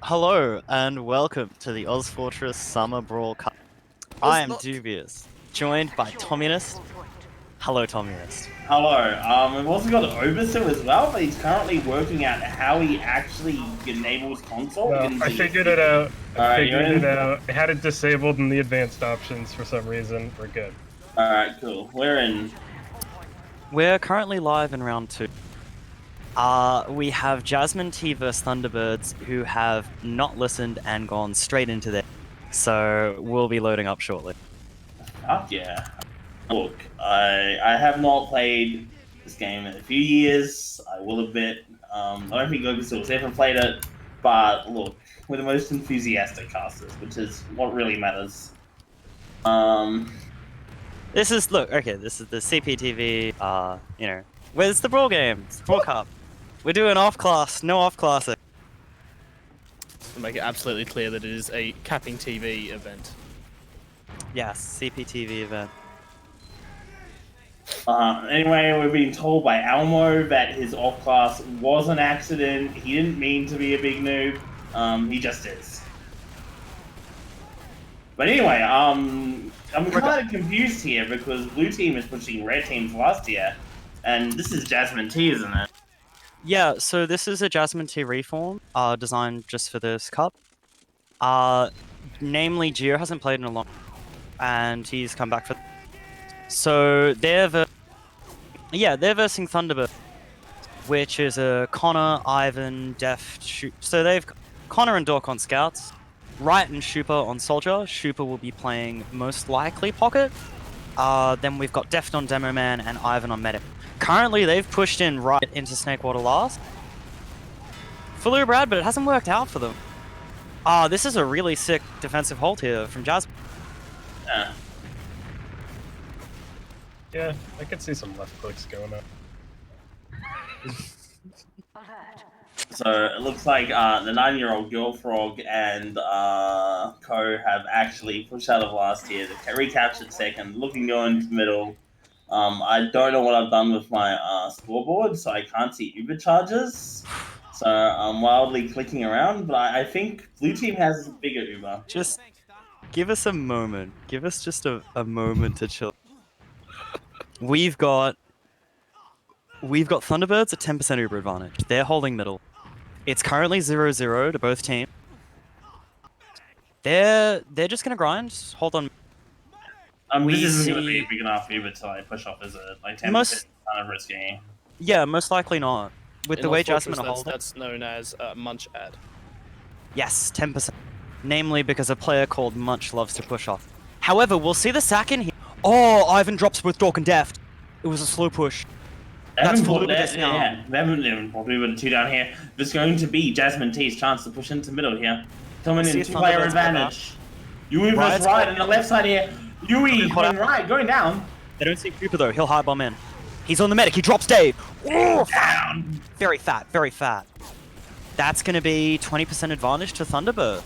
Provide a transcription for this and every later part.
Hello and welcome to the Oz Fortress Summer Brawl Cup. I am Dubious, joined by Communist. Hello, Communist. Hello. We've also got Overseer as well, but he's currently working out how he actually enables console. No, I figured it out. I had it disabled in the advanced options for some reason. We're good. Alright, cool. We're currently live in round 2. We have Jasmine T vs Thunderbirds, who have not listened and gone straight into there. So we'll be loading up shortly. Fuck yeah. Look, I have not played this game in a few years. I will admit. I don't think Overseer's ever played it. But look, we're the most enthusiastic casters, which is what really matters. This is the cpTV, where's the Brawl game? It's Brawl Cup. We're doing off-class, no off-classing. To make it absolutely clear that it is a CappingTV event. Yes, cpTV event. Anyway, we're being told by Elmo that his off-class was an accident. He didn't mean to be a big noob. He just is. But anyway, I'm kind of confused here because blue team is pushing red team's last year, and this is Jasmine T, isn't it? Yeah, so this is a Jasmine T reform, designed just for this cup. Namely, Gio hasn't played in a long time, and he's come back for. So they're versing Thunderbirds, which is a Connor, Ivan, Deft, Shoop. So they've Connor and Dork on Scouts, Wright and Shooper on Soldier. Shooper will be playing most likely Pocket. Then we've got Deft on Demo Man and Ivan on Medic. Currently, they've pushed in Wright into Snakewater last. For Brad, but it hasn't worked out for them. This is a really sick defensive hold here from Jasmine. Yeah. Yeah, I could see some left clicks going up. So it looks like the 9-year-old Girl Frog and Co have actually pushed out of last year. They recaptured second, looking to go into the middle. I don't know what I've done with my scoreboard, so I can't see Uber charges. So I'm wildly clicking around, but I think blue team has a bigger Uber. Just give us a moment. Give us just a moment to chill. We've got Thunderbirds at 10% Uber advantage. They're holding middle. It's currently 0-0 to both teams. They're just gonna grind. Hold on. This isn't going to be big enough Uber to like push off, is it? Like 10% kind of risky. Yeah, most likely not. With the way Jasmine are holding. That's known as Munch Ad. Yes, 10%. Namely because a player called Munch loves to push off. However, we'll see the sack in here. Oh, Ivan drops with Dork and Deft. It was a slow push. That's for Dubious now. Yeah, they haven't even brought Uber 2 down here. There's going to be Jasmine T's chance to push into middle here. Coming in, 2-player advantage. Yui versus right on the left side here. Yui going right, going down. They don't see Cooper though. He'll high bomb in. He's on the medic. He drops Dave. Oh, down. Very fat. Very fat. That's going to be 20% advantage to Thunderbird.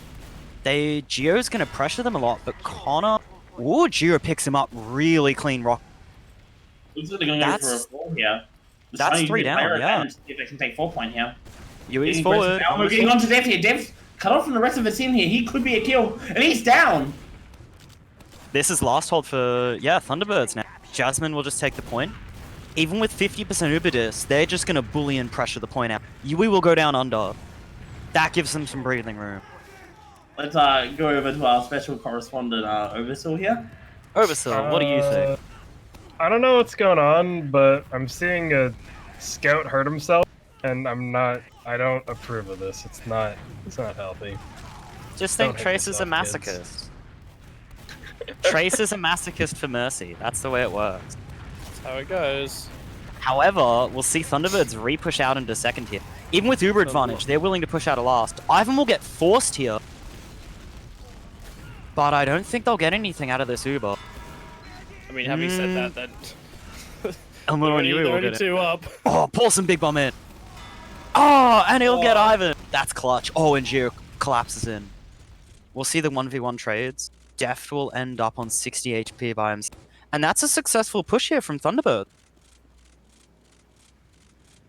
Gio's going to pressure them a lot, but Connor. Ooh, Gio picks him up really clean rock. Looks like they're going to go for a 4 here. That's 3 down, yeah. If they can take 4 point here. Yui's forward. We're getting on to Dev here. Dev's cut off from the rest of the team here. He could be a kill, and he's down. This is last hold for, Thunderbirds now. Jasmine will just take the point. Even with 50% Uber dis, they're just going to bully and pressure the point out. Yui will go down under. That gives them some breathing room. Let's go over to our special correspondent, Overseer here. Overseer, what do you think? I don't know what's going on, but I'm seeing a scout hurt himself, and I don't approve of this. It's not healthy. Just think Trace is a masochist. Trace is a masochist for Mercy. That's the way it works. That's how it goes. However, we'll see Thunderbirds re-push out into second here. Even with Uber advantage, they're willing to push out a last. Ivan will get forced here. But I don't think they'll get anything out of this Uber. I mean, having said that, Elmo and Yui will get it. 2 up. Oh, pull some big bomb in. Oh, and he'll get Ivan. That's clutch. Oh, and Gio collapses in. We'll see the 1v1 trades. Deft will end up on 60 HP by himself. And that's a successful push here from Thunderbird.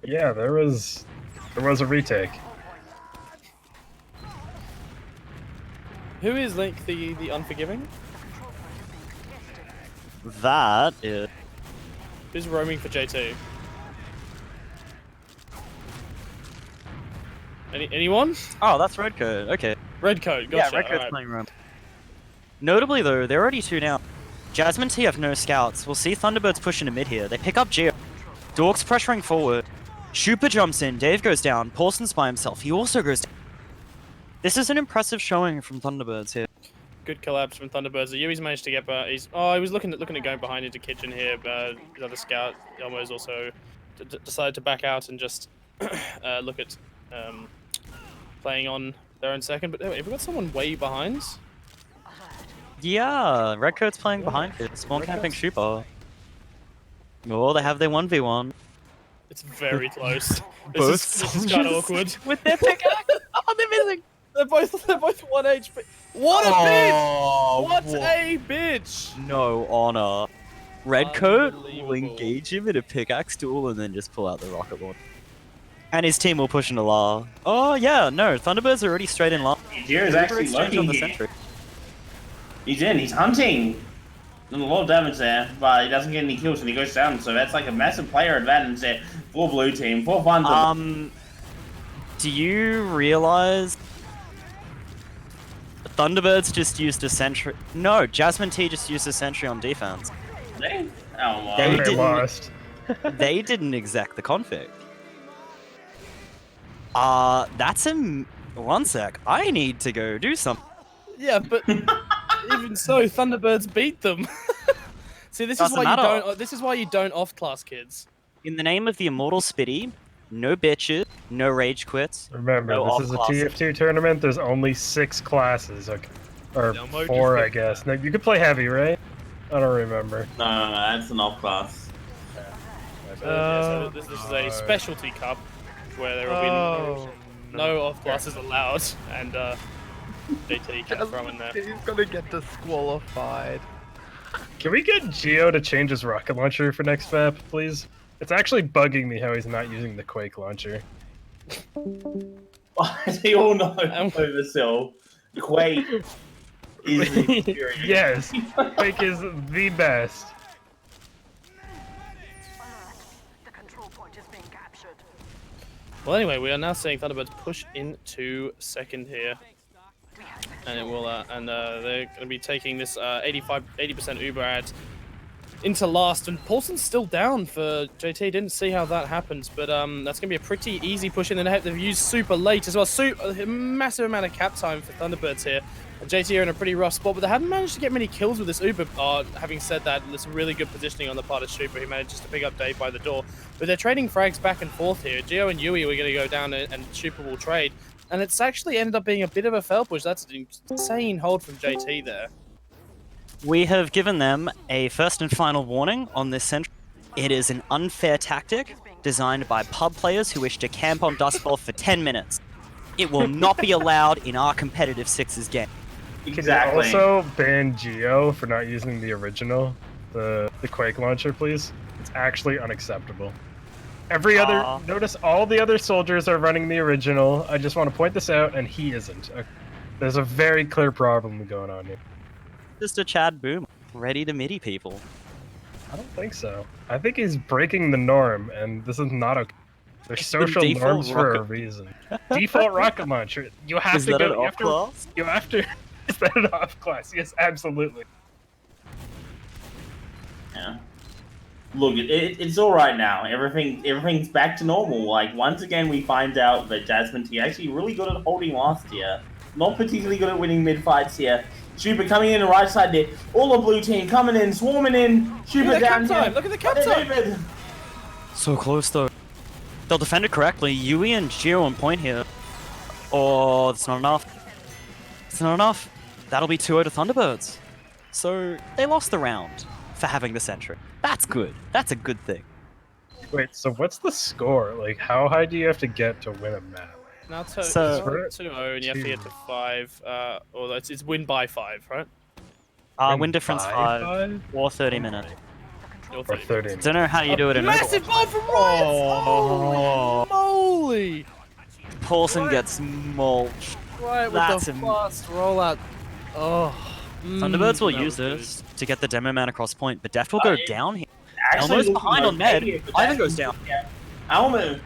Yeah, there was a retake. Who is Link the Unforgiving? That is... Who's roaming for J2? Anyone? Oh, that's Redcoat. Okay. Redcoat, gotcha. Yeah, Redcoat's alright. playing roam. Notably though, they're already 2 down. Jasmine T have no scouts. We'll see Thunderbirds push into mid here. They pick up Geo. Dork's pressuring forward. Shupa jumps in. Dave goes down. Paulson's by himself. He also goes down. This is an impressive showing from Thunderbirds here. Good collapse from Thunderbirds. The Yui's managed to get. He was looking at going behind into kitchen here. But the other scout Elmo's also decided to back out and just look at playing on their own second. But have we got someone way behind? Yeah, Redcoat's playing behind it. Spawn camping Shupa. Oh, they have their 1v1. It's very close. Both This is kind of awkward. with their pickaxe. Oh, they're missing. They're both 1 HP. What a bitch! What a bitch! No honor. Redcoat will Unbelievable. engage him in a pickaxe duel and then just pull out the rocket launcher. And his team will push into La. Oh yeah, no, Thunderbirds are already straight in La. Jiro's actually Exchange on lurking the here. sentry. He's in, he's hunting. Doing a lot of damage there, but he doesn't get any kills and he goes down, so that's like a massive player advantage there for blue team, for fun. Do you realize Thunderbirds just used a sentry? No, Jasmine T just used a sentry on defense. Oh my. They They didn't- lost. They didn't exec the config. That's a... One sec, I need to go do something. Yeah, but even so, Thunderbirds beat them. See, this Doesn't is why you matter. don't. This is why you don't off-class kids. In the name of the immortal Spitty, no bitches, no rage quits. Remember, No this is a off-class. TF2 tournament. There's only 6 classes, okay. Or Elmo 4, just I guess. No, you could play heavy, right? I don't remember. No, that's an off class. So this is a specialty cup where there will be no off-classes allowed, and JT can throw in there. He's gonna get disqualified. Can we get Geo to change his rocket launcher for next map, please? It's actually bugging me how he's not using the Quake launcher. As we all know, Oversill, Quake is the experience. Yes, Quake is the best. The control point is being captured. Well, anyway, we are now seeing Thunderbirds push into second here, and it will, they're going to be taking this 80% Uber ad into last, and Paulson's still down for JT. Didn't see how that happens, but that's going to be a pretty easy push in. And they've used super late as well. A massive amount of cap time for Thunderbirds here. And JT are in a pretty rough spot, but they haven't managed to get many kills with this Uber. Having said that, there's some really good positioning on the part of Super. He manages to pick up Dave by the door. But they're trading frags back and forth here. Geo and Yui are going to go down, and Super will trade. And it's actually ended up being a bit of a fail push. That's an insane hold from JT there. We have given them a first and final warning on this sentry. It is an unfair tactic designed by pub players who wish to camp on Dust Bowl for 10 minutes. It will not be allowed in our competitive Sixes game. Exactly. Can you also ban Geo for not using the original, the Quake launcher, please? It's actually unacceptable. Notice all the other soldiers are running the original. I just want to point this out, and he isn't. There's a very clear problem going on here. Just a Chad Boom, ready to MIDI people. I don't think so. I think he's breaking the norm, and this is not okay. There's The social default norms for a rocket- reason. Default rocket launcher. You have Is to that go. an You have to. off-class? You have to. Is that an off class? Yes, absolutely. Yeah. Look, it's all right now. Everything's back to normal. Like once again, we find out that Jasmine T actually really good at holding last year. Not particularly good at winning mid fights here. Super coming in the right side there. All the blue team coming in, swarming in. Super Look at the down cap time, here. look at the cap But time. David- So close though. They'll defend it correctly. Yui and Geo on point here. Oh, that's not enough. It's not enough. That'll be 2-0 to Thunderbirds. So they lost the round for having the sentry. That's good. That's a good thing. Wait, so what's the score? Like, how high do you have to get to win a map? Now So- 2-0, and you have to get to 5. Or it's win by 5, right? Win difference 5 or 30 minutes. Or Or 30. Don't know how you do it in Massive ball from Ryan! Holy moly! Paulson gets mulched. Right with That's the a- fast rollout. Oh. Thunderbirds will that use was this to get the demo man across point, but Deft will go down here. Actually, Elmo's looking behind on okay Med. here, but Ivan that's- goes down. Yeah. Elmo.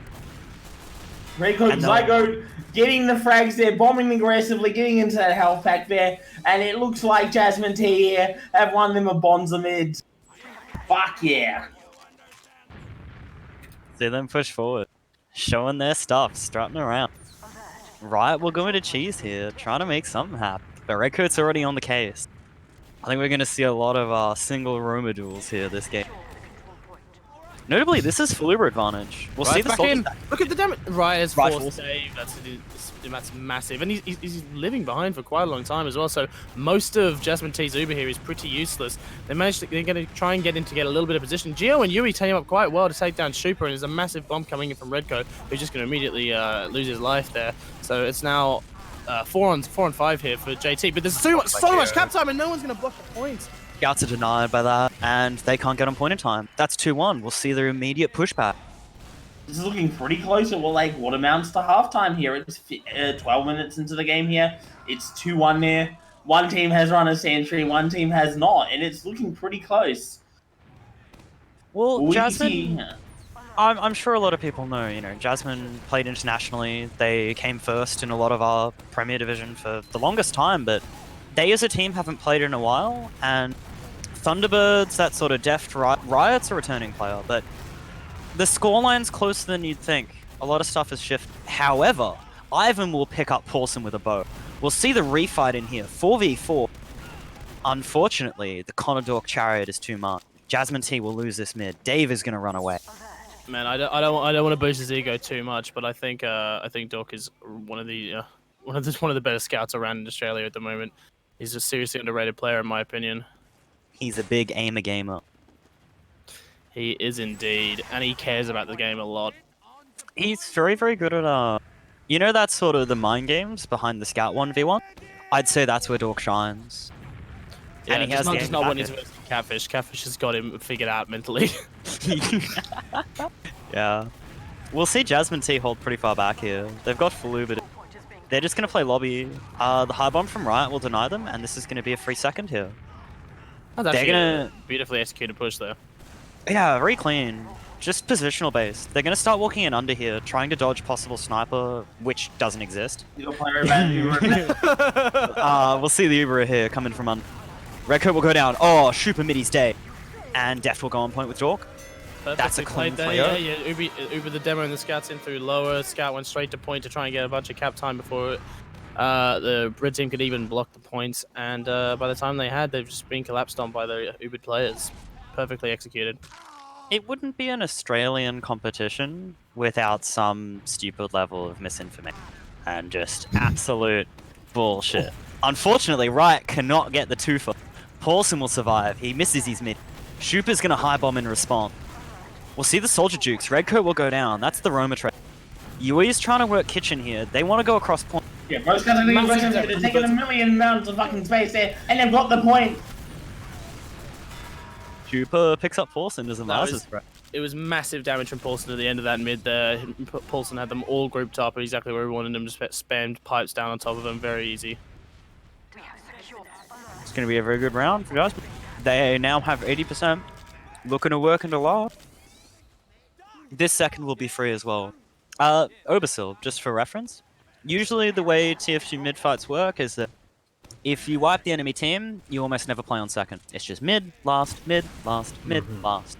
Reiko And Zygo getting the frags there, bombing aggressively, getting into that health pack there, and it looks like Jasmine T here have won them a Bonza mid. Fuck yeah. See them push forward, showing their stuff, strutting around. Riot will go into cheese here, trying to make something happen. But Redcoat's already on the case. I think we're going to see a lot of single Roma duels here this game. Notably, this is full Uber advantage. We'll see the back soldiers in. back. Look at the damage. Riot's Right, forced forced. save. That's massive, and he's living behind for quite a long time as well. So most of Jasmine T's Uber here is pretty useless. They're going to try and get a little bit of position. Gio and Yui team up quite well to take down Super, and there's a massive bomb coming in from Redcoat, who's just going to immediately lose his life there. So it's now 4 on 5 here for JT, but there's so much cap time, and no one's going to block the points. Scouts are denied by that, and they can't get on point in time. That's 2-1. We'll see their immediate pushback. This is looking pretty close at what amounts to halftime here. It's 12 minutes into the game here. It's 2-1 there. One team has run a sentry, one team has not, and it's looking pretty close. Well, We Jasmine, see- I'm sure a lot of people know, Jasmine played internationally. They came first in a lot of our Premier Division for the longest time, but they as a team haven't played in a while, and Thunderbirds, that sort of deft Riot's a returning player, but the scoreline's closer than you'd think. A lot of stuff has shifted. However, Ivan will pick up Paulson with a bow. We'll see the refight in here, 4v4. Unfortunately, the Conor Chariot is too much. Jasmine T will lose this mid. Dave is going to run away. Man, I don't want to boost his ego too much, but I think Doc is one of the better scouts around in Australia at the moment. He's a seriously underrated player, in my opinion. He's a big aimer gamer. He is indeed, and he cares about the game a lot. He's very, very good at that's sort of the mind games behind the Scout 1v1. I'd say that's where Dork shines. Yeah, And he has the just aim not back when he's it. versus Catfish. Catfish has got him figured out mentally. Yeah. We'll see Jasmine T hold pretty far back here. They've got full Uber. They're just going to play lobby. The high bomb from Riot will deny them, and this is going to be a free second here. That's actually gonna- a beautifully executed push there. Yeah, very clean. Just positional based. They're going to start walking in under here, trying to dodge possible sniper, which doesn't exist. You'll play about We'll see the Uber here coming from under. Redcoat will go down. Oh, super middy's day. And Deft will go on point with Dork. That's a Perfectly clean played player. there. Yeah, Uber the demo and the scouts in through lower. Scout went straight to point to try and get a bunch of cap time before the red team could even block the points. And by the time they had, they've just been collapsed on by the Uber players. Perfectly executed. It wouldn't be an Australian competition without some stupid level of misinformation and just absolute bullshit. Unfortunately, Riot cannot get the 2-for. Paulson will survive. He misses his mid. Schuper's going to high bomb in response. We'll see the Soldier Jukes. Redcoat will go down. That's the Roma trade. Yui is trying to work kitchen here. They want to go across point. Yeah, both guys are taking a million amounts of fucking space there, and they've got the point. Schuper picks up Paulson as a That was- Lazarus threat. It was massive damage from Paulson at the end of that mid there. Paulson had them all grouped up exactly where we wanted them, just spammed pipes down on top of them. Very easy. It's going to be a very good round for guys. They now have 80%. Looking to work into law. This second will be free as well. Obersil, just for reference. Usually the way TF2 mid fights work is that if you wipe the enemy team, you almost never play on second. It's just mid, last, mid, last, mid, last.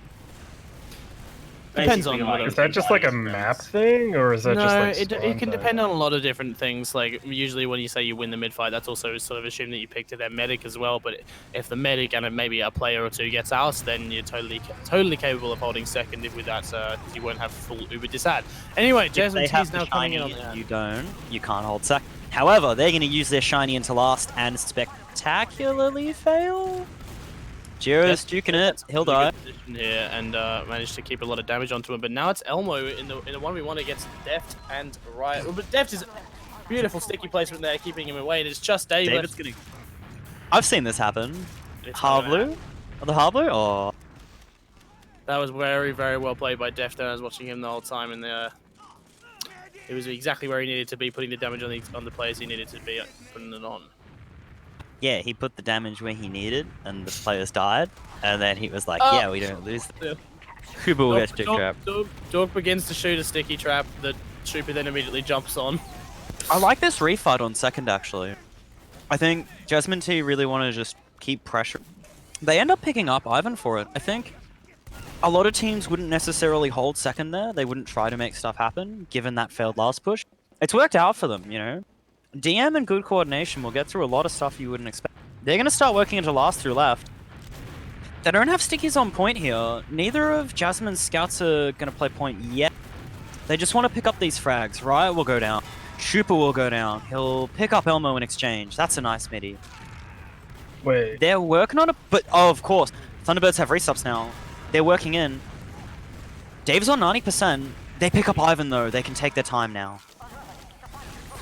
Depends on Basically, what Is that just like a map thing, or is that No, just like it spawn can time? depend on a lot of different things. Like usually when you say you win the mid fight, that's also sort of assumed that you picked their medic as well. But if the medic and maybe a player or two gets out, then you're totally capable of holding second with that, because you won't have full Uber disad. Anyway, Jasmine If they have T's now the coming in shiny on and that. you don't, you can't hold second. However, they're going to use their shiny into last and spectacularly fail. Jiro's duking it. He'll die. Here and managed to keep a lot of damage onto him, but now it's Elmo in the 1v1 against Deft and Riot. But Deft is beautiful sticky placement there, keeping him away, and it's just Dave. David's going to... I've seen this happen. It's Harblu? The Harblu? Oh. That was very, very well played by Deft. I was watching him the whole time, and it was exactly where he needed to be, putting the damage on the players he needed to be putting it on. yeah, he put the damage where he needed, and the players died. And then he was like, Oh. yeah, we don't lose. Yeah. Kuba will get stick trap. Dork begins to shoot a sticky trap that Super then immediately jumps on. I like this refight on second, actually. I think Jasmine T really want to just keep pressure. They end up picking up Ivan for it. I think a lot of teams wouldn't necessarily hold second there. They wouldn't try to make stuff happen, given that failed last push. It's worked out for them, you know? DM and good coordination will get through a lot of stuff you wouldn't expect. They're going to start working into last through left. They don't have stickies on point here. Neither of Jasmine's scouts are going to play point yet. They just want to pick up these frags. Riot will go down. Shupa will go down. He'll pick up Elmo in exchange. That's a nice midi. Wait. They're working on it, but oh, of course. Thunderbirds have resubs now. They're working in. Dave's on 90%. They pick up Ivan, though. They can take their time now.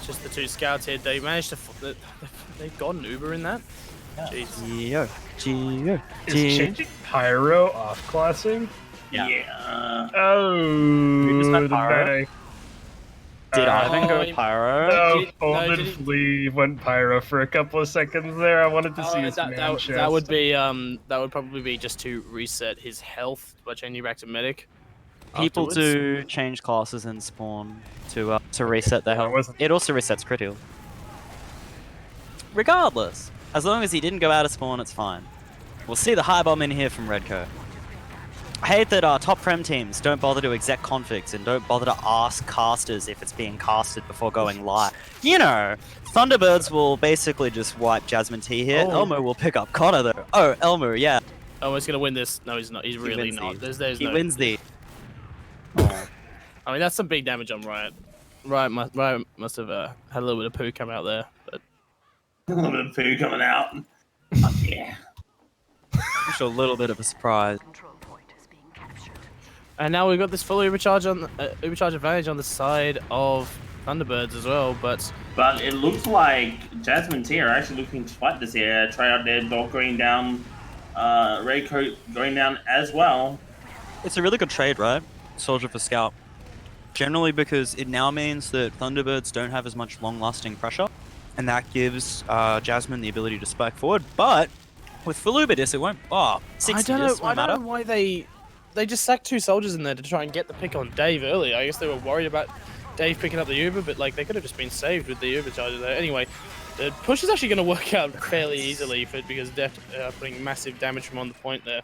Just the two scouts here. They managed to... They've got an Uber in that? Jeez. Geo. Geo. Is changing Pyro off-classing? Yeah. Oh, just went the Pyro? meta. Did Uh, Ivan go Oh, Pyro? No, did- Fold no, and did he- Flea went Pyro for a couple of seconds there. I wanted to see his man chest. that would be that would probably be just to reset his health by changing back to medic. People afterwards. do change classes and spawn to reset their Yeah, it health. wasn't- It also resets critical. Regardless, as long as he didn't go out of spawn, it's fine. We'll see the high bomb in here from Redco. I hate that our top prem teams don't bother to exec configs and don't bother to ask casters if it's being casted before going live. You know, Thunderbirds will basically just wipe Jasmine T here. Oh. Elmo will pick up Connor though. Oh, Elmo, yeah. Oh, he's gonna win this. No, he's not. He's really wins not. these. There's He no. wins the. I mean, that's some big damage on Riot. Riot must have had a little bit of poo come out there, but A little bit of poo coming out. Oh, yeah. Just a little bit of a surprise. Control point is being captured. and now we've got this full overcharge on overcharge advantage on the side of Thunderbirds as well. But But it looks like Jasmine T are actually looking to fight this here. Try out their dog going down, Red Coat going down as well. It's a really good trade, right? Soldier for Scout. Generally because it now means that Thunderbirds don't have as much long-lasting pressure, and that gives Jasmine the ability to spike forward, but with full Uberdis it won't. Oh, 60 I don't just know. I won't matter. don't know why they just sacked two soldiers in there to try and get the pick on Dave early. I guess they were worried about Dave picking up the Uber, but like they could have just been saved with the Uber charger there. Anyway, the push is actually going to work out fairly easily because Deft putting massive damage from on the point there.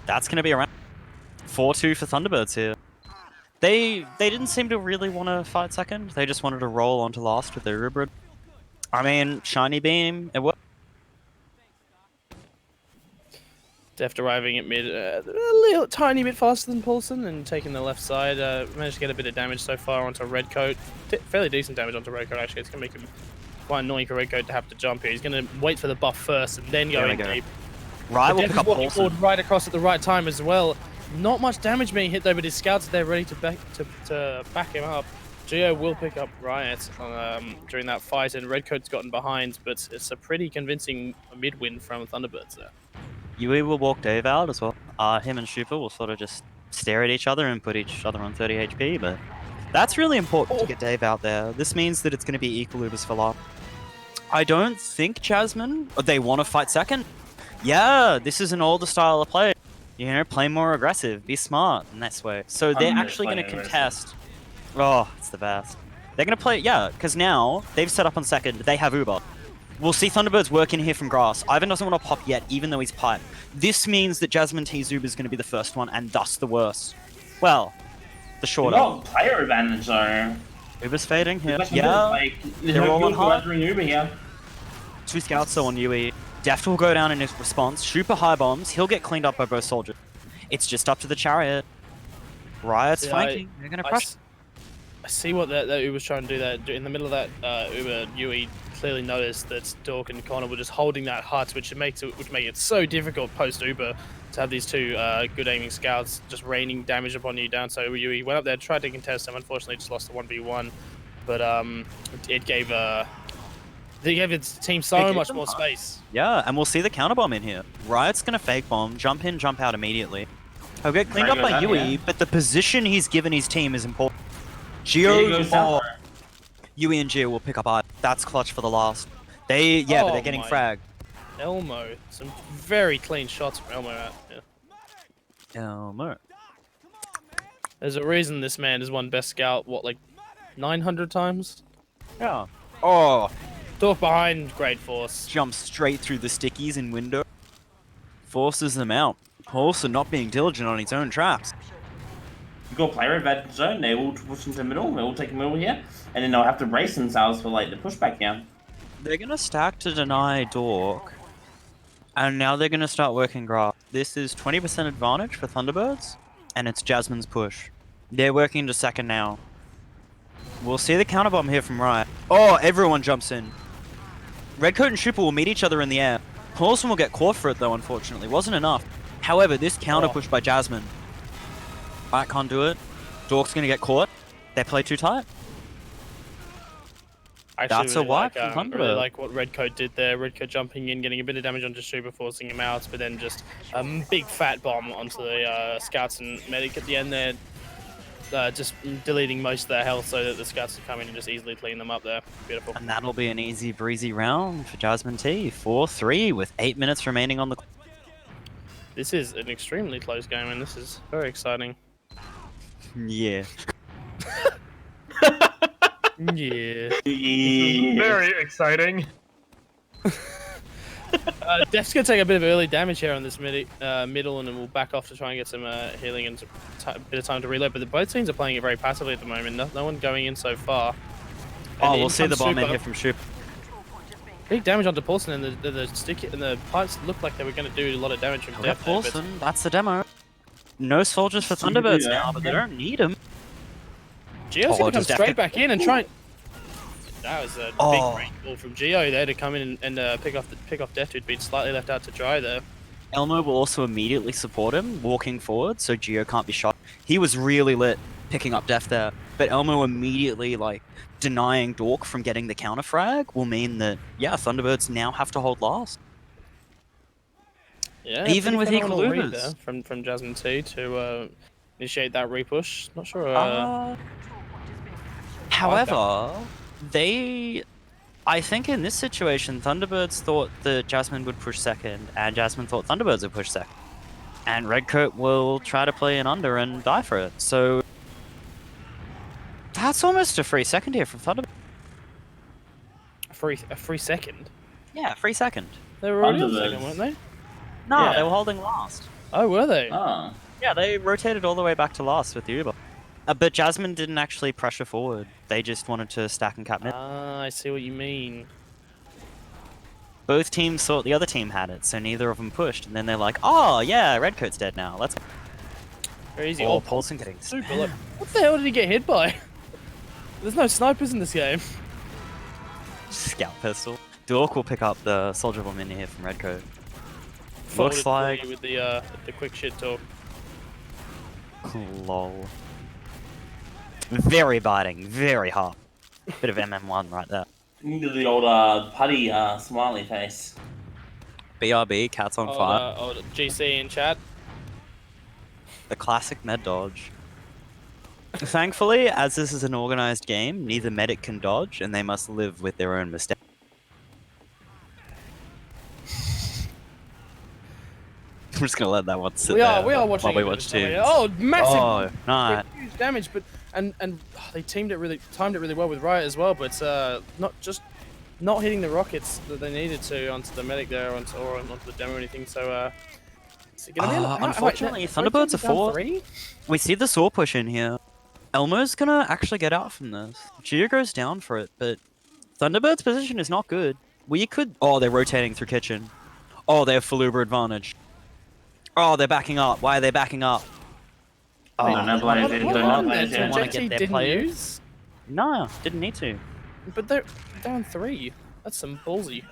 That's going to be around 4-2 for Thunderbirds here. They didn't seem to really want to fight second. They just wanted to roll onto last with their Uber. I mean, Shiny Beam, it worked. Deft arriving at mid a little tiny bit faster than Paulson and taking the left side. Managed to get a bit of damage so far onto Redcoat. Fairly decent damage onto Redcoat actually. It's going to make him quite annoying for Redcoat to have to jump here. He's going to wait for the buff first and then go There we in go. deep. Riot will Deft pick is up walking Paulson. forward right across at the right time as well. Not much damage being hit though, but his scouts are there ready to back him up. Geo will pick up Riot during that fight, and Redcoat's gotten behind, but it's a pretty convincing mid-win from Thunderbirds there. Yui will walk Dave out as well. Him and Shupa will sort of just stare at each other and put each other on 30 HP, but that's really important to get Dave out there. This means that it's going to be equal Ubers for life. I don't think Jasmine, they want to fight second. Yeah, this is an older style of play. You know, play more aggressive, be smart in this way. So they're actually going to contest. Oh, it's the best. They're going to play, yeah, because now they've set up on second. They have Uber. We'll see Thunderbirds work in here from grass. Ivan doesn't want to pop yet, even though he's piped. This means that Jasmine T's Uber is going to be the first one, and thus the worst. Well, the shorter. No player advantage though. Uber's fading here. There's Yeah, there's they're no rolling good hard. for Uber here. Two scouts though on Yui. Deft will go down in his response. Super high bombs. He'll get cleaned up by both soldiers. It's just up to the chariot. Riot's Yeah, flanking. They're going to press. I see what that Uber's trying to do there. In the middle of that Uber, Yui clearly noticed that Dork and Connor were just holding that hut, which makes it so difficult post Uber to have these two good aiming scouts just raining damage upon you down. So Yui went up there, tried to contest them, unfortunately just lost the 1v1, but it gave its team so gave much them more time. space. Yeah, and we'll see the counter bomb in here. Riot's going to fake bomb, jump in, jump out immediately. He'll get cleaned up Right, by go down, Yui, yeah. but the position he's given his team is important. There Geo goes down. Yui and Geo will pick up Ivan. That's clutch for the last. But Oh they're getting my- fragged. Elmo, some very clean shots from Elmo out here. Elmo. There's a reason this man has won Best Scout, what, like 900 times? Yeah. Oh, Dork behind, great force. jumps straight through the stickies in window. Forces them out. Paulson not being diligent on his own traps. You got player advantage zone, they will push into the middle, they will take a middle here, and then they'll have to brace themselves for like the pushback here. They're gonna stack to deny Dork. And now they're gonna start working grass. This is 20% advantage for Thunderbirds, and it's Jasmine's push. They're working to second now. We'll see the counter bomb here from right. Oh, everyone jumps in. Redcoat and Shooper will meet each other in the air. Paulson will get caught for it though, unfortunately. Wasn't enough. However, this counter push by Jasmine. I can't do it. Dork's gonna get caught. They play too tight. I That's a wipe from really Thunderbird. like what Redcoat did there. Redcoat jumping in, getting a bit of damage onto Super, forcing him out, but then just a big fat bomb onto the Scouts and Medic at the end there. Just deleting most of their health so that the Scouts can come in and just easily clean them up there. Beautiful. And that'll be an easy breezy round for Jasmine T. 4-3 with 8 minutes remaining on the... This is an extremely close game, and this is very exciting. Yeah. Yeah. Very exciting. Def's gonna take a bit of early damage here on this middle, and then we'll back off to try and get some healing and a bit of time to reload. But both teams are playing it very passively at the moment. No one going in so far. And Oh, in we'll see the comes bomb in Super. here from Shooper. Big damage onto Paulson, and the stick and the pipes looked like they were going to do a lot of damage from Got Def there, but Paulson, that's the demo. No soldiers for Super, Thunderbirds yeah. now, but they don't need them. Gio's Oh, going to come does Def straight get- back in and try. That was a Oh. big great ball from Gio there to come in and pick off Def, who'd been slightly left out to dry there. Elmo will also immediately support him, walking forward, so Gio can't be shot. He was really lit picking up Def there, but Elmo immediately, like, denying Dork from getting the counter frag will mean that, yeah, Thunderbirds now have to hold last. Yeah, Even pretty with phenomenal equal read Ubers. there from Jasmine T to initiate that repush. Not sure. However, I think in this situation, Thunderbirds thought that Jasmine would push second, and Jasmine thought Thunderbirds would push second. And Redcoat will try to play an under and die for it. So that's almost a free second here from Thunderbirds. a free second. Yeah, free second. They were already on Thunderbirds. second, weren't they? No, Yeah. they were holding last. Oh, were they? Oh. Yeah, they rotated all the way back to last with the Uber. But Jasmine didn't actually pressure forward. They just wanted to stack and cap mid. Ah, I see what you mean. Both teams thought the other team had it, so neither of them pushed. And then they're like, oh, yeah, Redcoat's dead now. Let's... Very easy. Oh, Oh, Paulson getting... super. Look. What the hell did he get hit by? There's no snipers in this game. Scout pistol. Dork will pick up the soldier bomb in here from Redcoat. Folded Looks like... with the quick shit talk. Lol. Very biting, very hard. Bit of MM1 right there. Into the old putty smiley face. BRB, cats on fire. Old GC in chat. The classic med dodge. Thankfully, as this is an organized game, neither medic can dodge, and they must live with their own mistakes. I'm just gonna let that one sit We there are watching. while we it watch this time. teams. Oh, massive! Oh, no. Huge damage, but and they timed it really well with Riot as well. But not hitting the rockets that they needed to onto the medic there, or onto the demo or anything. So is it gonna be unfortunately, Thunderbirds are down four. 3? We see the saw push in here. Elmo's gonna actually get out from this. Gio goes down for it, but Thunderbird's position is not good. We could... Oh, they're rotating through kitchen. Oh, they have full Uber advantage. Oh, they're backing up. Why are they backing up? Oh, Don't have players in, What don't have happened players there? in. wanna Jet get T their didn't players. use, No, didn't need to. but they're down 3. That's some ballsy.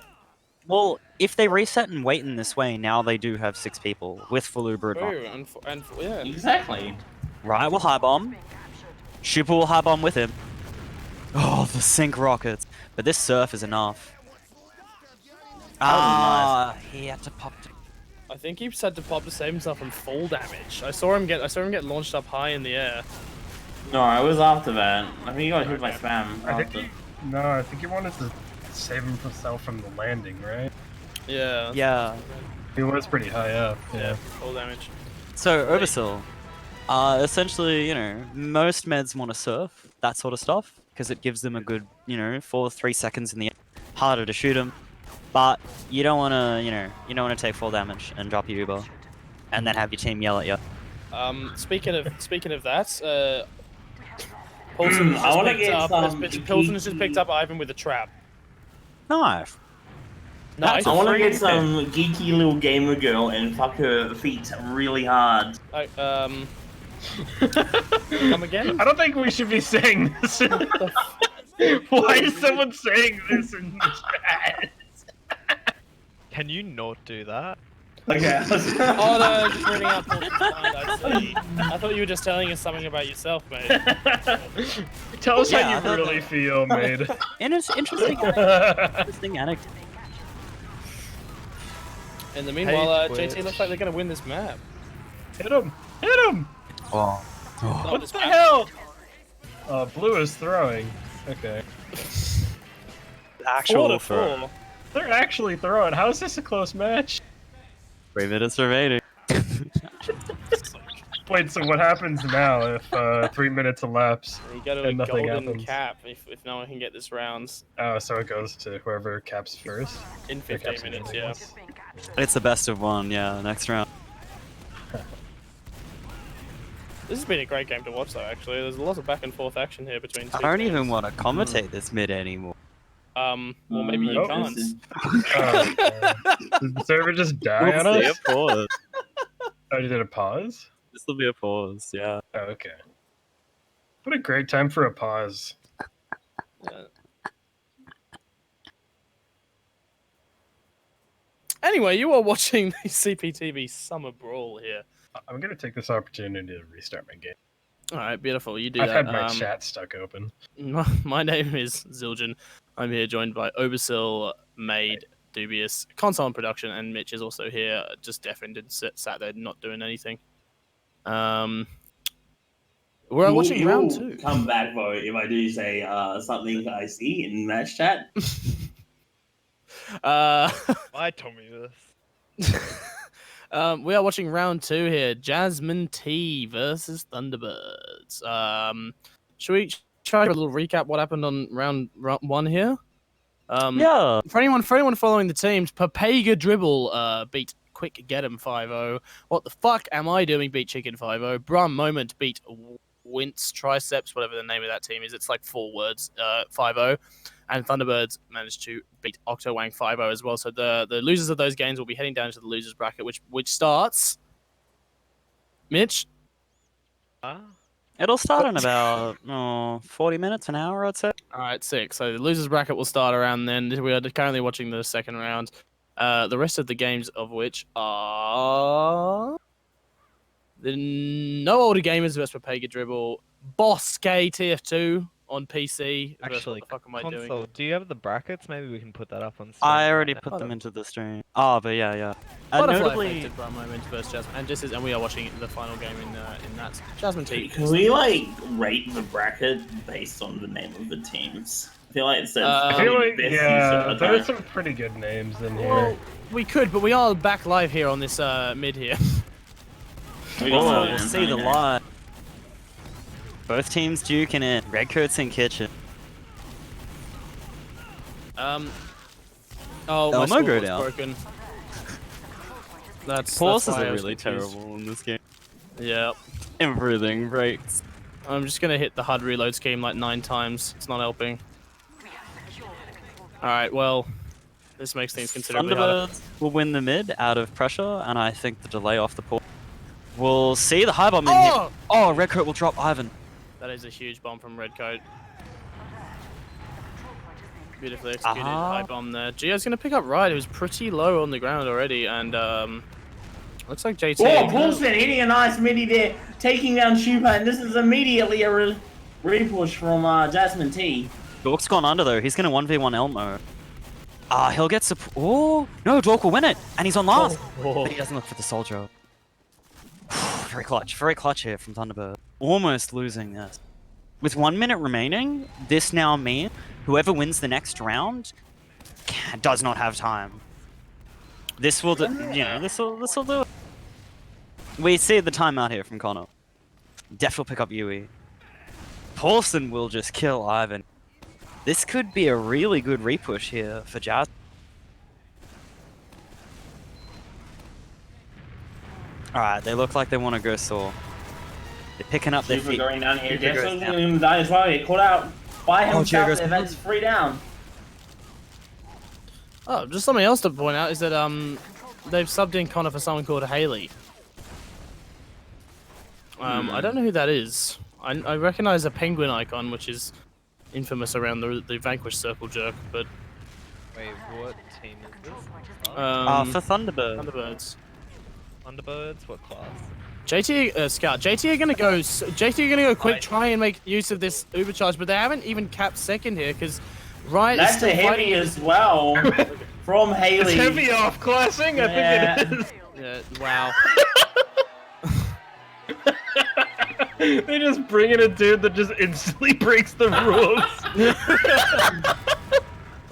Well, if they reset and wait in this way, now they do have 6 people with full Uber Oh, advantage. and yeah. Exactly. Right, will high bomb. Shooper will high bomb with him. Oh, the sync rockets. But this surf is enough. Ah, he had to pop. I think he just had to pop to save himself from fall damage. I saw him get launched up high in the air. No, it was after that. I think he got hit by spam. I After. think I think he wanted to save himself from the landing, right? Yeah. Yeah. He was pretty high up. Yeah. Full damage. So Oversill, essentially, you know, most meds want to surf that sort of stuff because it gives them a good, you know, 3 seconds in the air. Harder to shoot them, but you don't want to, you know, you don't want to take full damage and drop your Uber, and then have your team yell at you. Speaking of that, Paulson has just picked up Ivan with a trap. Nice. Nice. I want to get some geeky little gamer girl and fuck her feet really hard. Come again? I don't think we should be saying this. Why is someone saying this in the chat? Can you not do that? Okay. Oh no, just reading out Paulson's mind, I see. I thought you were just telling us something about yourself, mate. Tell us Yeah, how I you thought really feel, Maid. And it's interesting anecdote. In the meanwhile, Hey, JT looks like they're gonna win this map. Hit him! Hit him! Oh. What the hell? Blue is throwing. Okay. Actual 4-4. They're actually throwing. How is this a close match? 3 minutes remaining. Wait, so what happens now if 3 minutes elapse? You go to a and nothing golden happens? cap if no one can get this round Oh, so it goes to whoever caps first? in Or 15 caps minutes, anything yeah. else? It's the best of one, yeah, next round. This has been a great game to watch, though. Actually, there's a lot of back and forth action here between two I don't teams. even want to commentate this mid anymore. Well, maybe you Nope. can't. Oh, did the server just die on We'll see us? a pause. Oh, you did a pause? This will be a pause, yeah. Oh, okay. What a great time for a pause. Yeah. Anyway, you are watching the cpTV Summer Brawl here. I'm gonna take this opportunity to restart my game. All right, beautiful. You do I've that. had my chat stuck open. My name is Zildjian. I'm here joined by Oversill, Maid, Dubious, Console and Production, and Mitch is also here, just deafened and sat there not doing anything. We're watching round 2. Come back, though, if I do say something I see in match chat. Why told me this? We are watching round 2 here. Jasmine T versus Thunderbirds. Should we try a little recap what happened on round 1 here? Yeah. For anyone following the teams, Papega Dribble beat Quick Get 'em 5-0. What the fuck am I doing? Beat Chicken 5-0. Brum Moment beat Wince Triceps, whatever the name of that team is. It's like 4 words. 5-0. And Thunderbirds managed to beat Octowang 5-0 as well. So the losers of those games will be heading down to the losers bracket, which starts. Mitch. It'll start in about 40 minutes, an hour, I'd say. All right, 6. So the losers bracket will start around then. We are currently watching the second round. The rest of the games of which are the No Older Gamers versus Papega Dribble, Boss K TF2 on PC. Actually, what the fuck am I console, doing? do you have the brackets? Maybe we can put that up on. I stream already right put now. them into the stream. Oh, but yeah. Butterfly Notably, affected Brum Moment versus Jasmine, and we are watching the final game in that. Jasmine T. Can we rate the bracket based on the name of the teams? I feel like it's I feel like, best yeah, use of there are the some pretty good names in here. Well, we could, but we are back live here on this mid here. We got oh, one we'll in see the there. line. Both teams duking it. Redcoats in kitchen. Oh, Elmo my score go was down. broken. That's Pauses why I are was really confused. terrible in this game. Yeah. Everything breaks. I'm just gonna hit the HUD reload scheme like 9 times. It's not helping. Alright, well, this makes things considerably harder. Thunderbirds will win the mid out of pressure, and I think the delay off the port. We'll see the high bomb in here. Oh, Redcoat will drop Ivan. That is a huge bomb from Redcoat. Beautifully executed high bomb there. Gio's gonna pick up Ride, who's pretty low on the ground already, and looks like JT. Oh, Paulson hitting a nice midi there, taking down Shupa, and this is immediately a re-push from Jasmine T. Dork's gone under though. He's gonna 1v1 Elmo. He'll get support. Oh no, Dork will win it, and he's on last. But he doesn't look for the soldier. Very clutch here from Thunderbird. Almost losing this. With 1 minute remaining, this now means whoever wins the next round does not have time. This will, this will do it. We see the timeout here from Connor. Def will pick up Yui. Paulson will just kill Ivan. This could be a really good repush here for Jazz. Alright, they look like they want to go Saw. They're picking up their Super feet. going down here. Super goes Jasmine's down. going to die as well. He caught out by Gio himself goes there. down. That's 3 down. Oh, just something else to point out is that they've subbed in Connor for someone called Haley. I don't know who that is. I recognize a penguin icon, which is infamous around the Vanquish Circle jerk, but Wait, what team is this? For Thunderbird. Thunderbirds. Thunderbirds? What class? JT Scout. JT are gonna go. JT are gonna go quick. Try and make use of this Uber charge, but they haven't even capped second here because Riot is That's still a heavy fighting as well from Haley. It's heavy off classing. Yeah. I think it is. Yeah, wow. They just bring in a dude that just instantly breaks the rules.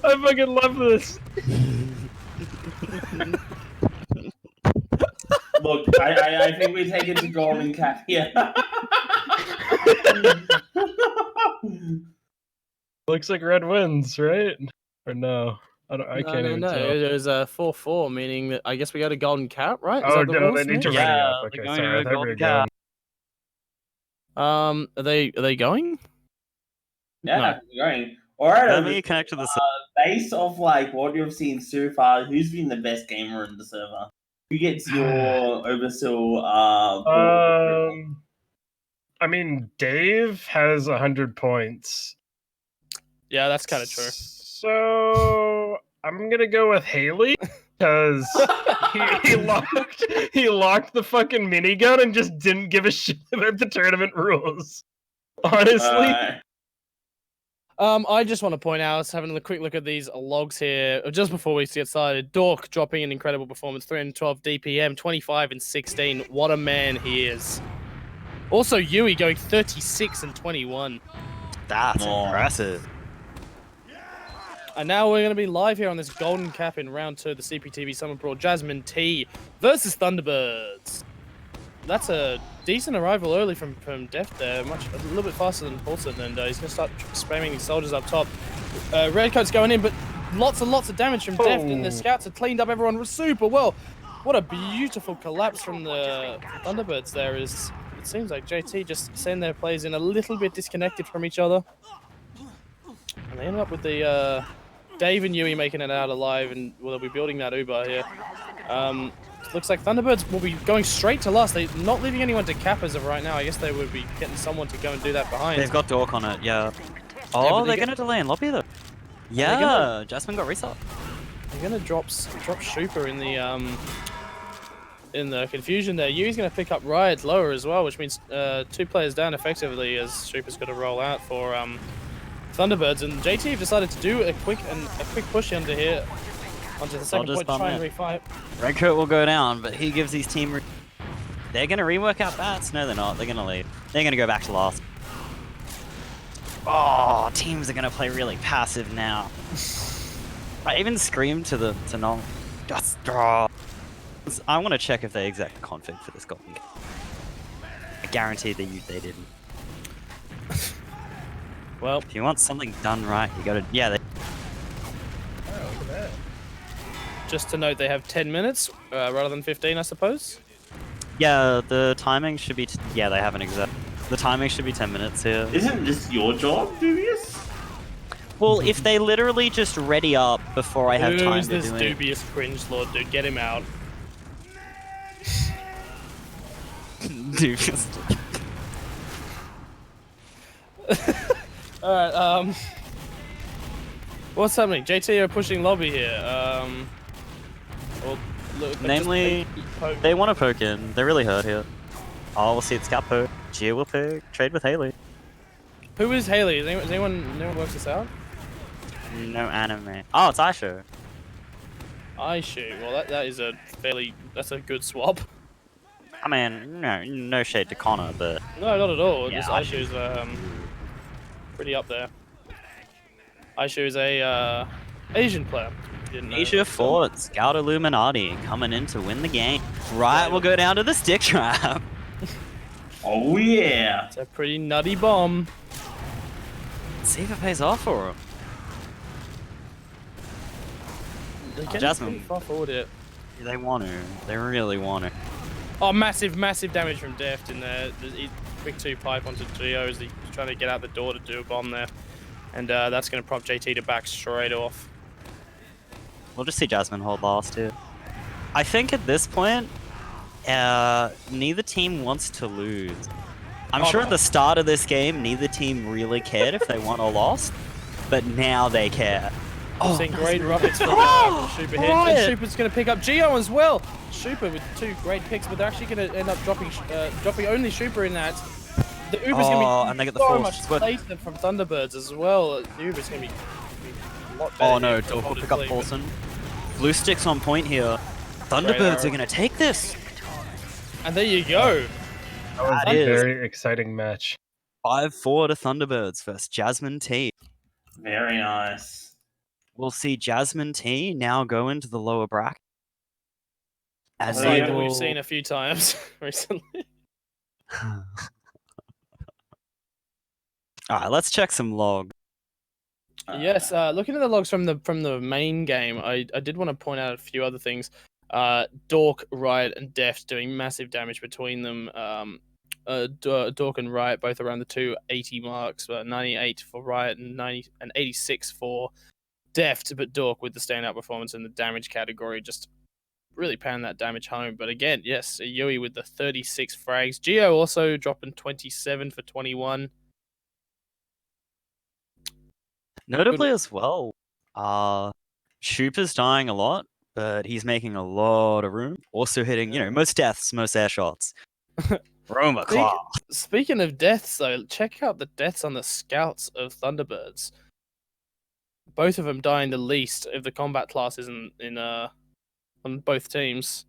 I fucking love this. Look, I think we take it to Golden Cap here. Looks like red wins, right? Or no? I can't even no. tell. It was a 4-4, meaning that I guess we go to Golden Cap, right? Is Oh that the no, rules, they need to Nick? ready Yeah, up. they're Okay, going sorry, I to thought we Golden were Cap. going. Are they going? Yeah, going. Alright, Let me connect to the based off like what you've seen so far, who's been the best gamer in the server? Who gets your overstill I mean, Dave has 100 points. Yeah, that's kind of true. So I'm gonna go with Haley because he locked the fucking minigun and just didn't give a shit about the tournament rules. Honestly. I just want to point out, I was having a quick look at these logs here just before we get started. Dork dropping an incredible performance, 312 DPM, 25 and 16. What a man he is. Also, Yui going 36 and 21. That's impressive. And now we're going to be live here on this Golden Cap in round 2 of the cpTV Summer Brawl. Jasmine T versus Thunderbirds. That's a decent arrival early from Def there, a little bit faster than Paulson, and he's going to start spamming these soldiers up top. Redcoat's going in, but lots and lots of damage from Def, and the scouts have cleaned up everyone super well. What a beautiful collapse from the Thunderbirds there is. It seems like JT just send their plays in a little bit disconnected from each other. And they end up with the Dave and Yui making it out alive, and they'll be building that Uber here. Looks like Thunderbirds will be going straight to last. They're not leaving anyone to cap as of right now. I guess they would be getting someone to go and do that behind. They've got Dork on it, yeah. Oh, they're going to delay in lobby though. Yeah, Jasmine got reset. They're gonna drop Super in the confusion there. Yui's gonna pick up Riot lower as well, which means 2 players down effectively as Super's gonna roll out for Thunderbirds, and JT have decided to do a quick push under here onto the second point to try and refight. Redcoat will go down, but he gives his team. They're gonna rework out bats. No, they're not. They're gonna leave. They're gonna go back to last. Oh, teams are gonna play really passive now. I even screamed to Null. Just draw. I want to check if they exact config for this golden game. I guarantee that they didn't. Well, if you want something done right, you gotta. Yeah. They... Oh, look at that. Just to note, they have 10 minutes rather than 15, I suppose. Yeah, the timing should be. Yeah, they haven't exact. The timing should be 10 minutes here. Isn't this your job, Dubious? Well, if they literally just ready up before I have time Who's to this do it. Dubious cringe lord, dude? Get him out. Dubious. Alright, what's happening? JT are pushing lobby here. Well, look, Namely, they want to poke in. They're really hurt here. Oh, we'll see it's Scout poke. Gia will poke. Trade with Haley. Who is Haley? Does anyone works this out? No anime. Oh, it's Aisha. Aishu. Well, that's a good swap. I mean, no shade to Connor, but No, not at all. Yeah, This Aishu's pretty up there. Aishu is a Asian player. Didn't know. Asia Fort, Scout Illuminati coming in to win the game. Right, we'll go down to the stick trap. Oh yeah. It's a pretty nutty bomb. Let's see if it pays off for him. They're getting Jasmine. pretty far forward here. They want to. They really want to. Oh, massive damage from Deft in there. Quick 2 pipe onto Geo as he's trying to get out the door to do a bomb there. And that's going to prompt JT to back straight off. We'll just see Jasmine hold last here. I think at this point, neither team wants to lose. I'm sure at the start of this game, neither team really cared if they won or lost, but now they care. Oh, seeing great rockets from Super here. Riot. And Super's going to pick up Geo as well. Super with 2 great picks, but they're actually going to end up dropping only Super in that. The Uber's going to be and they get the so force. much It's good. later from Thunderbirds as well. The Uber's going to be a lot better. Oh no, here. Dork will pick up Paulson. Blue stick's on point here. Thunderbirds are going to take this. And there you go. That was That a is. very exciting match. 5-4 to Thunderbirds versus Jasmine T. Very nice. We'll see Jasmine T now go into the lower bracket. And So they yeah, will... We've seen a few times recently. Alright, let's check some log. Yes, looking at the logs from the main game, I did want to point out a few other things. Dork, Riot, and Deft doing massive damage between them. Dork and Riot both around the 280 marks, 98 for Riot and 86 for Deft, but Dork with the standout performance in the damage category, just really pounding that damage home. But again, yes, Yui with the 36 frags. Geo also dropping 27 for 21. Notably as well, Shooper's dying a lot, but he's making a lot of room. Also hitting, most deaths, most air shots. Roma claw. Speaking of deaths, though, check out the deaths on the scouts of Thunderbirds. Both of them dying the least of the combat classes on both teams.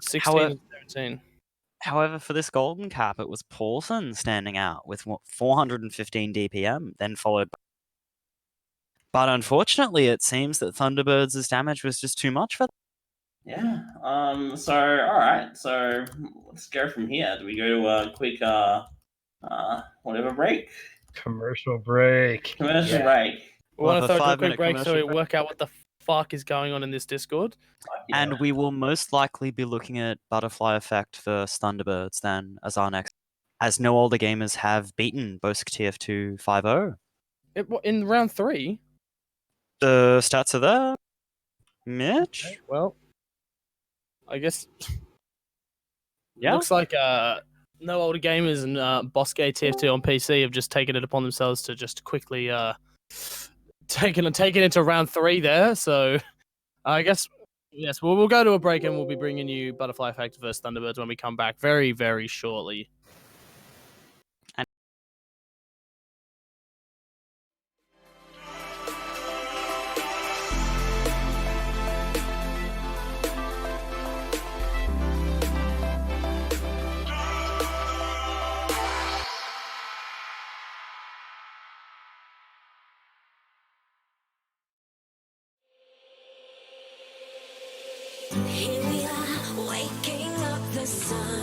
16 and 17. However, for this golden cap, it was Paulson standing out with 415 DPM, then followed by... But unfortunately, it seems that Thunderbirds' damage was just too much for them. Yeah. So all right. So let's go from here. Do we go to a quick whatever break? Commercial break. Commercial Yeah. break. We want to Well, throw for a quick 5-minute break so we commercial break. work out what the fuck is going on in this Discord. Yeah. And we will most likely be looking at Butterfly Effect versus Thunderbirds then as our next, as no older gamers have beaten Bosk TF2 5-0. In round 3? The stats are there. Mitch? Okay, well, I guess Yeah. looks like no older gamers and Bosk TF2 on PC have just taken it upon themselves to just quickly take it into round 3 there. So I guess yes, we'll go to a break and we'll be bringing you Butterfly Effect versus Thunderbirds when we come back very, very shortly. Here we are, waking up the sun.